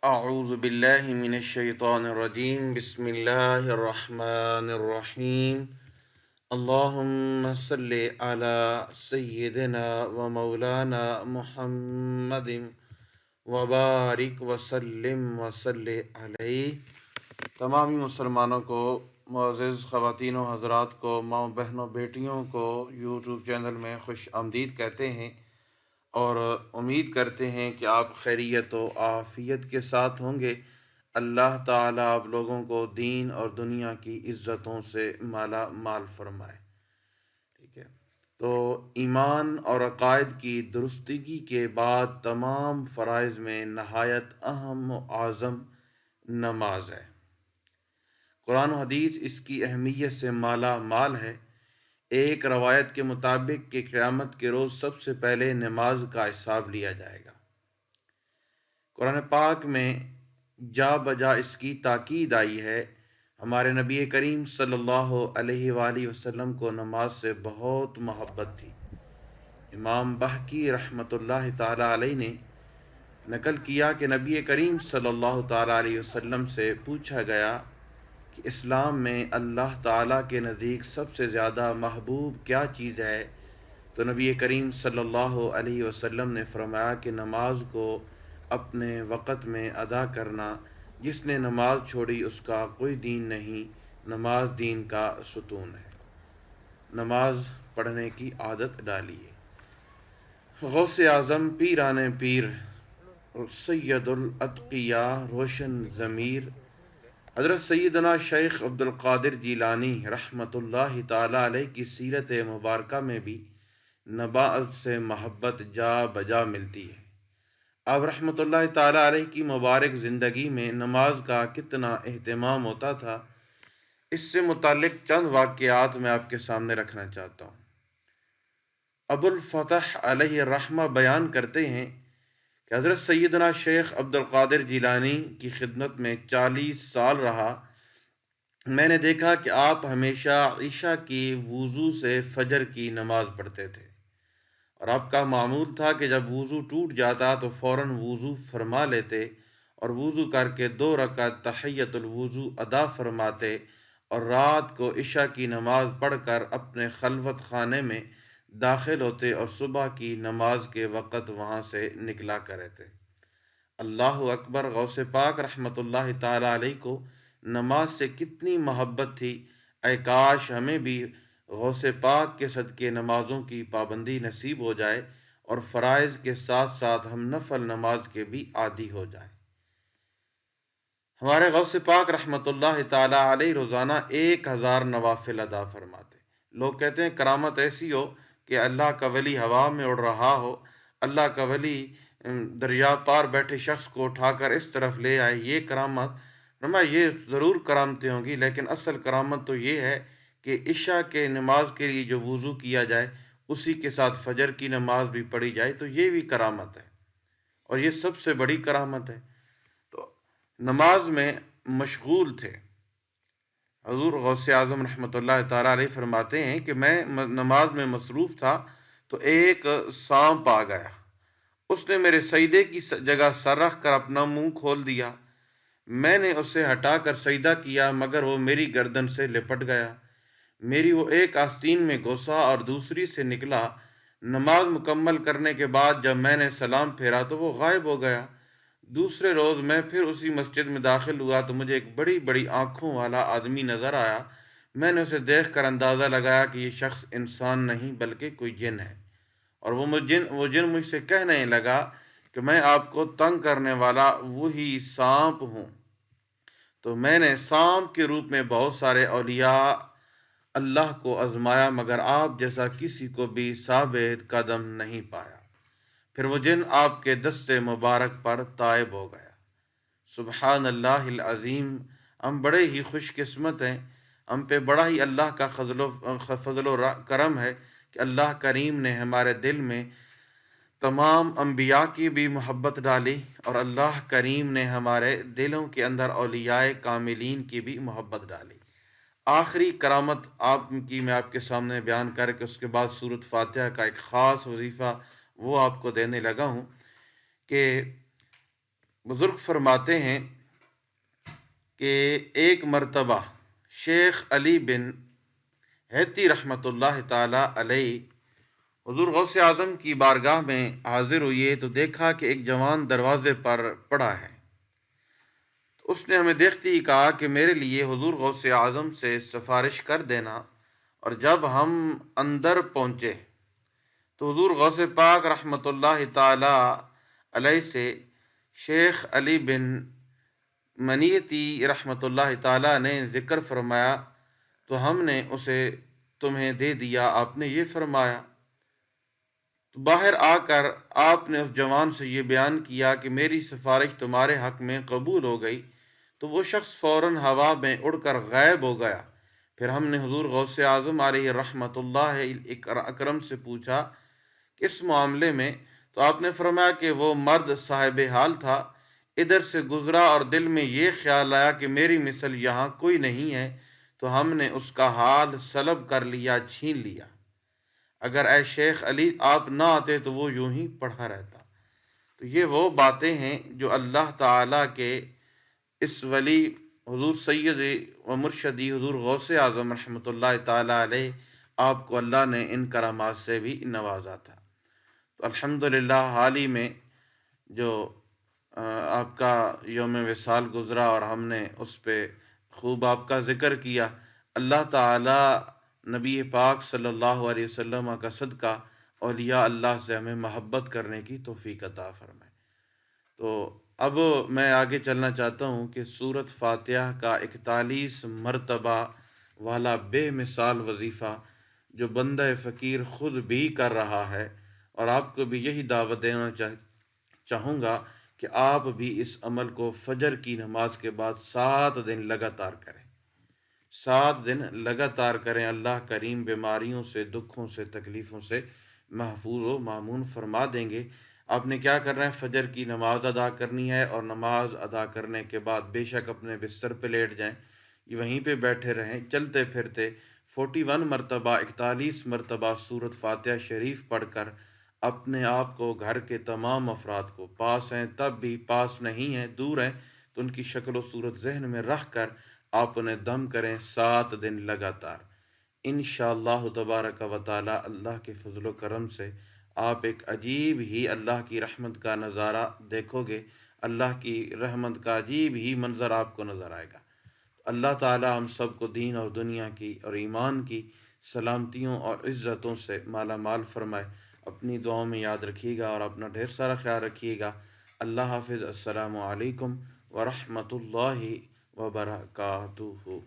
اعوذ باللہ من الشیطان الرجیم بسم اللہ الرحمن الرحیم اللہم صلی علی سیدنا و مولانا محمد وبارک وسلم وصلی علیہ۔ تمامی مسلمانوں کو، معزز خواتین و حضرات کو، ماں بہنوں بیٹیوں کو یوٹیوب چینل میں خوش آمدید کہتے ہیں اور امید کرتے ہیں کہ آپ خیریت و عافیت کے ساتھ ہوں گے۔ اللہ تعالیٰ آپ لوگوں کو دین اور دنیا کی عزتوں سے مالا مال فرمائے۔ ٹھیک ہے، تو ایمان اور عقائد کی درستگی کے بعد تمام فرائض میں نہایت اہم و اعظم نماز ہے۔ قرآن و حدیث اس کی اہمیت سے مالا مال ہے۔ ایک روایت کے مطابق کہ قیامت کے روز سب سے پہلے نماز کا حساب لیا جائے گا۔ قرآن پاک میں جا بجا اس کی تاکید آئی ہے۔ ہمارے نبی کریم صلی اللہ علیہ وآلہ وسلم کو نماز سے بہت محبت تھی۔ امام بہقی رحمۃ اللہ تعالیٰ علیہ نے نقل کیا کہ نبی کریم صلی اللہ تعالیٰ علیہ وسلم سے پوچھا گیا کہ اسلام میں اللہ تعالیٰ کے نزدیک سب سے زیادہ محبوب کیا چیز ہے؟ تو نبی کریم صلی اللہ علیہ وسلم نے فرمایا کہ نماز کو اپنے وقت میں ادا کرنا۔ جس نے نماز چھوڑی اس کا کوئی دین نہیں، نماز دین کا ستون ہے۔ نماز پڑھنے کی عادت ڈالیے۔ غوث اعظم پیران پیر سید الاتقیاء روشن ضمیر حضرت سیدنا شیخ عبد القادر جیلانی رحمۃ اللہ تعالیٰ علیہ کی سیرت مبارکہ میں بھی نماز سے محبت جا بجا ملتی ہے۔ اب رحمۃ اللہ تعالیٰ علیہ کی مبارک زندگی میں نماز کا کتنا اہتمام ہوتا تھا، اس سے متعلق چند واقعات میں آپ کے سامنے رکھنا چاہتا ہوں۔ ابو الفتح علیہ الرحمہ بیان کرتے ہیں کہ حضرت سیدنا شیخ عبد القادر جیلانی کی خدمت میں 40 سال رہا۔ میں نے دیکھا کہ آپ ہمیشہ عشاء کی وضو سے فجر کی نماز پڑھتے تھے، اور آپ کا معمول تھا کہ جب وضو ٹوٹ جاتا تو فوراً وضو فرما لیتے اور وضو کر کے 2 رکعت تحیۃ الوضو ادا فرماتے، اور رات کو عشاء کی نماز پڑھ کر اپنے خلوت خانے میں داخل ہوتے اور صبح کی نماز کے وقت وہاں سے نکلا کرے تھے۔ اللہ اکبر! غوث پاک رحمۃ اللہ تعالیٰ علیہ کو نماز سے کتنی محبت تھی۔ اے کاش ہمیں بھی غوث پاک کے صدقے نمازوں کی پابندی نصیب ہو جائے اور فرائض کے ساتھ ساتھ ہم نفل نماز کے بھی عادی ہو جائیں۔ ہمارے غوث پاک رحمۃ اللہ تعالیٰ علیہ روزانہ 1000 نوافل ادا فرماتے۔ لوگ کہتے ہیں کرامت ایسی ہو کہ اللہ کا ولی ہوا میں اڑ رہا ہو، اللہ کا ولی دریا پار بیٹھے شخص کو اٹھا کر اس طرف لے آئے، یہ کرامت۔ یہ ضرور کرامتیں ہوں گی، لیکن اصل کرامت تو یہ ہے کہ عشاء کے نماز کے لیے جو وضو کیا جائے اسی کے ساتھ فجر کی نماز بھی پڑھی جائے، تو یہ بھی کرامت ہے، اور یہ سب سے بڑی کرامت ہے۔ تو نماز میں مشغول تھے۔ حضور غوث اعظم رحمۃ اللہ تعالیٰ علیہ فرماتے ہیں کہ میں نماز میں مصروف تھا تو ایک سانپ آ گیا، اس نے میرے سجدے کی جگہ سر رکھ کر اپنا منہ کھول دیا۔ میں نے اسے ہٹا کر سجدہ کیا مگر وہ میری گردن سے لپٹ گیا۔ میری وہ ایک آستین میں گھسا اور دوسری سے نکلا۔ نماز مکمل کرنے کے بعد جب میں نے سلام پھیرا تو وہ غائب ہو گیا۔ دوسرے روز میں پھر اسی مسجد میں داخل ہوا تو مجھے ایک بڑی بڑی آنکھوں والا آدمی نظر آیا۔ میں نے اسے دیکھ کر اندازہ لگایا کہ یہ شخص انسان نہیں بلکہ کوئی جن ہے، اور وہ جن مجھ سے کہنے لگا کہ میں آپ کو تنگ کرنے والا وہی سانپ ہوں۔ تو میں نے سانپ کے روپ میں بہت سارے اولیاء اللہ کو آزمایا مگر آپ جیسا کسی کو بھی ثابت قدم نہیں پایا۔ پھر وہ جن آپ کے دست مبارک پر طائب ہو گیا۔ سبحان اللہ العظیم! ہم بڑے ہی خوش قسمت ہیں، ہم پہ بڑا ہی اللہ کا فضل و کرم ہے کہ اللہ کریم نے ہمارے دل میں تمام انبیاء کی بھی محبت ڈالی، اور اللہ کریم نے ہمارے دلوں کے اندر اولیاء کاملین کی بھی محبت ڈالی۔ آخری کرامت میں آپ کے سامنے بیان کر کے اس کے بعد سورۃ فاتحہ کا ایک خاص وظیفہ وہ آپ کو دینے لگا ہوں کہ بزرگ فرماتے ہیں کہ ایک مرتبہ شیخ علی بن حیتی رحمۃ اللہ تعالی علیہ حضور غوث اعظم کی بارگاہ میں حاضر ہوئے تو دیکھا کہ ایک جوان دروازے پر پڑا ہے۔ تو اس نے ہمیں دیکھتے ہی کہا کہ میرے لیے حضور غوث اعظم سے سفارش کر دینا، اور جب ہم اندر پہنچے تو حضور غوث پاک رحمۃ اللہ تعالی علیہ سے شیخ علی بن منیتی رحمۃ اللہ تعالی نے ذکر فرمایا، تو ہم نے اسے تمہیں دے دیا۔ آپ نے یہ فرمایا تو باہر آ کر آپ نے اس جوان سے یہ بیان کیا کہ میری سفارش تمہارے حق میں قبول ہو گئی، تو وہ شخص فوراً ہوا میں اڑ کر غائب ہو گیا۔ پھر ہم نے حضور غوث اعظم علیہ رحمۃ اللہ اکرم سے پوچھا کہ اس معاملے میں، تو آپ نے فرمایا کہ وہ مرد صاحب حال تھا، ادھر سے گزرا اور دل میں یہ خیال آیا کہ میری مثل یہاں کوئی نہیں ہے، تو ہم نے اس کا حال سلب کر لیا، چھین لیا۔ اگر اے شیخ علی آپ نہ آتے تو وہ یوں ہی پڑھا رہتا۔ تو یہ وہ باتیں ہیں جو اللہ تعالیٰ کے اس ولی حضور سید و مرشدی حضور غوث اعظم رحمۃ اللہ تعالیٰ علیہ، آپ کو اللہ نے ان کرامات سے بھی نوازا تھا۔ تو الحمدللہ حال ہی میں جو آپ کا یوم وصال گزرا اور ہم نے اس پہ خوب آپ کا ذکر کیا، اللہ تعالیٰ نبی پاک صلی اللہ علیہ وسلم کا صدقہ اولیاء اللہ سے ہمیں محبت کرنے کی توفیق عطا فرمائے۔ تو اب میں آگے چلنا چاہتا ہوں کہ سورۃ فاتحہ کا 41 مرتبہ والا بے مثال وظیفہ جو بندہ فقیر خود بھی کر رہا ہے، اور آپ کو بھی یہی دعوت دینا چاہوں گا کہ آپ بھی اس عمل کو فجر کی نماز کے بعد 7 دن لگاتار کریں۔ 7 دن لگاتار کریں، اللہ کریم بیماریوں سے، دکھوں سے، تکلیفوں سے محفوظ و مامون فرما دیں گے۔ آپ نے کیا کرنا ہے؟ فجر کی نماز ادا کرنی ہے، اور نماز ادا کرنے کے بعد بے شک اپنے بستر پہ لیٹ جائیں، وہیں پہ بیٹھے رہیں، چلتے پھرتے 41 مرتبہ 41 مرتبہ سورۃ فاتحہ شریف پڑھ کر اپنے آپ کو، گھر کے تمام افراد کو، پاس ہیں تب بھی، پاس نہیں ہیں دور ہیں تو ان کی شکل و صورت ذہن میں رکھ کر آپ انہیں دم کریں 7 دن لگاتار۔ انشاءاللہ تبارک و تعالی اللہ کے فضل و کرم سے آپ ایک عجیب ہی اللہ کی رحمت کا نظارہ دیکھو گے، اللہ کی رحمت کا عجیب ہی منظر آپ کو نظر آئے گا۔ اللہ تعالی ہم سب کو دین اور دنیا کی اور ایمان کی سلامتیوں اور عزتوں سے مالا مال فرمائے۔ اپنی دعاؤں میں یاد رکھیے گا اور اپنا ڈھیر سارا خیال رکھیے گا۔ اللہ حافظ۔ السلام علیکم ورحمۃ اللہ وبرکاتہ۔